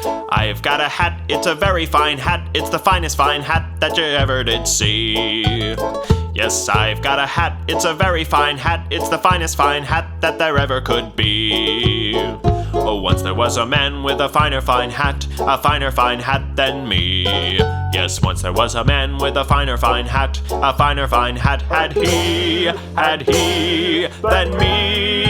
I've got a hat, it's a very fine hat. It's the finest fine hat that you ever did see. Yes, I've got a hat, it's a very fine hat. It's the finest fine hat that there ever could be. Oh, once there was a man with a finer fine hat, a finer fine hat than me. Yes, once there was a man with a finer fine hat, a finer fine hat had he than me.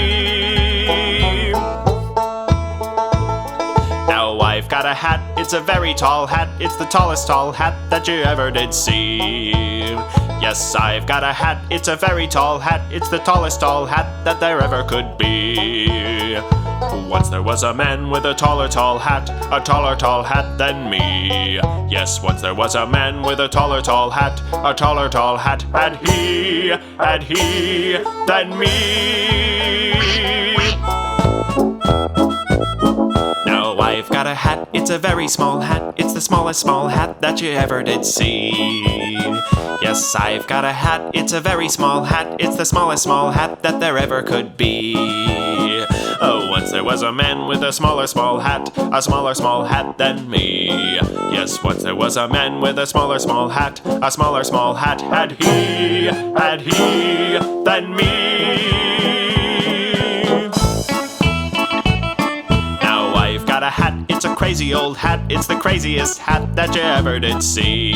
Now I've got a hat, it's a very tall hat. It's the tallest tall hat that you ever did see. Yes, I've got a hat, it's a very tall hat. It's the tallest tall hat that there ever could be. Once there was a man with a taller tall hat, a taller tall hat than me. Yes, once there was a man with a taller tall hat, a taller tall hat had he than me. Now I've got a hat, it's a very small hat. It's the smallest small hat that you ever did see. Yes, I've got a hat, it's a very small hat. It's the smallest small hat that there ever could be. Oh, once there was a man with a smaller small hat, a smaller small hat than me. Yes, once there was a man with a smaller small hat, a smaller small hat had he than me. Now I've got a hat, it's a crazy old hat. It's the craziest hat that you ever did see.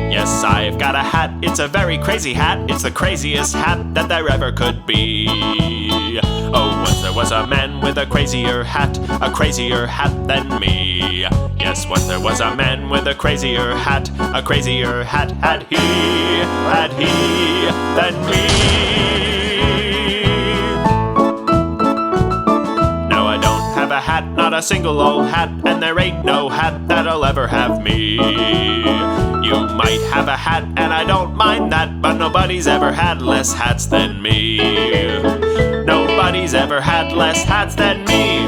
Yes, I've got a hat, it's a very crazy hat. It's the craziest hat that there ever could be. Oh, once there was a man with a crazier hat than me. Yes, once there was a man with a crazier hat had he than me. Now I don't have a hat, not a single old hat, and there ain't no hat that'll ever have me. You might have a hat, and I don't mind that, but nobody's ever had less hats than me. Nobody's ever had less hats than me.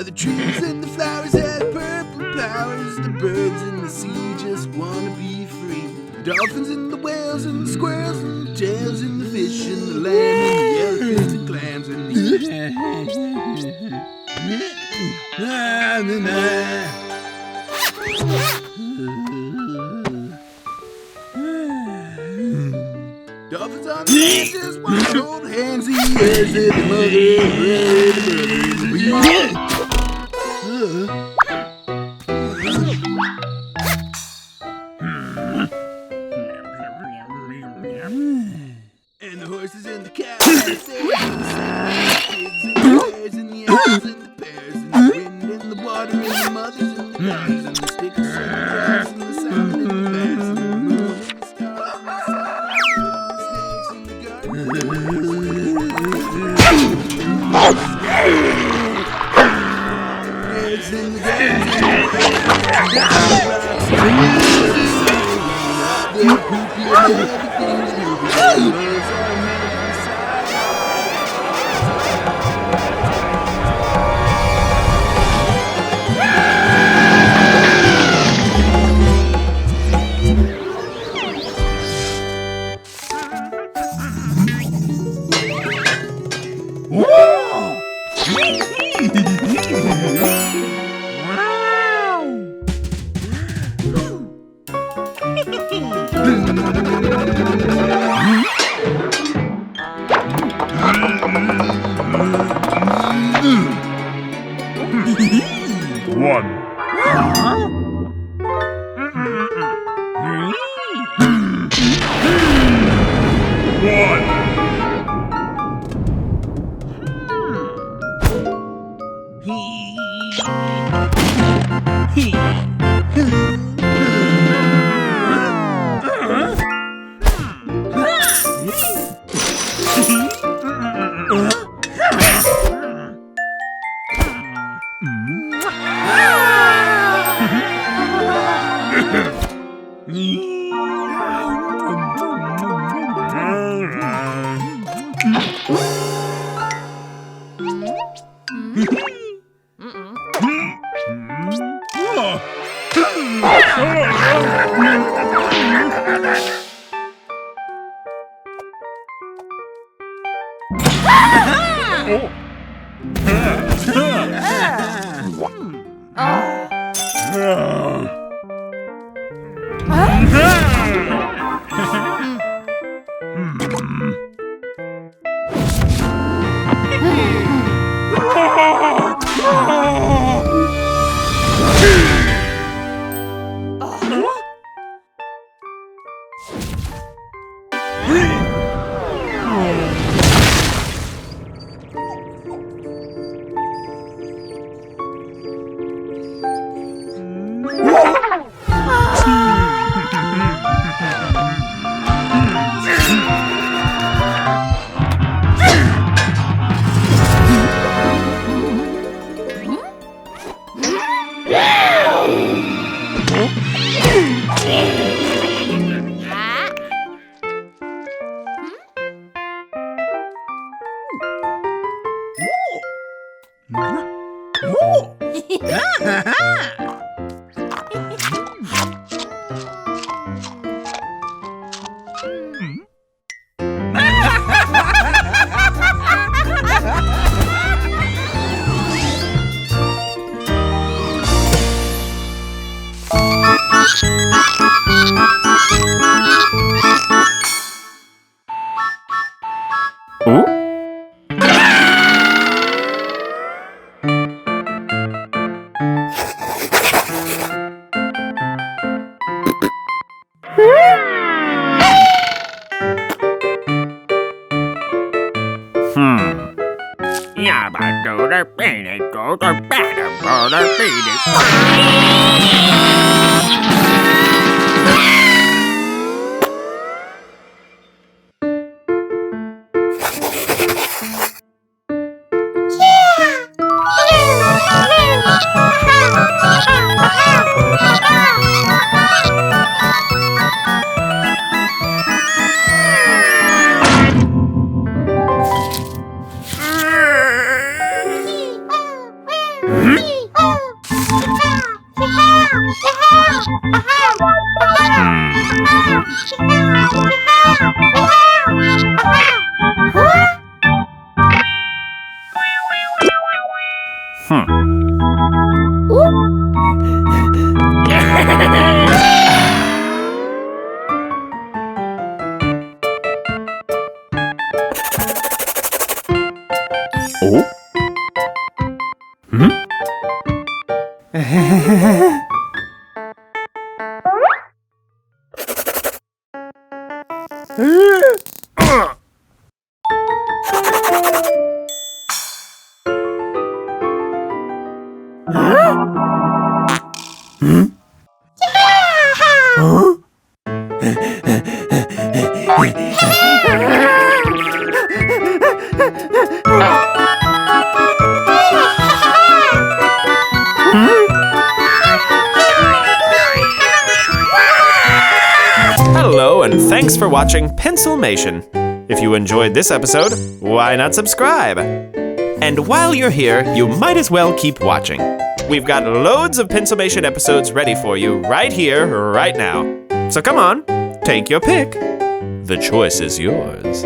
The trees and the flowers have purple flowers. The birds in the sea just wanna be free. The dolphins and the whales and the squirrels and the tails and the fish and the lamb and the elephants and clams and the dolphins on the beach just wanna hold hands. The ears of the mother and the horses and the cows and the pigs and the bears and the owls and the bears and the wind and the water and the mothers and the daughters and the sticks and the grass and the salmon and the bats and the moon and the stars and the snakes and the gardens and the Oh? Hello, and thanks for watching Pencilmation. If you enjoyed this episode, why not subscribe? And while you're here, you might as well keep watching. We've got loads of Pencilmation episodes ready for you right here, right now. So come on, take your pick. The choice is yours.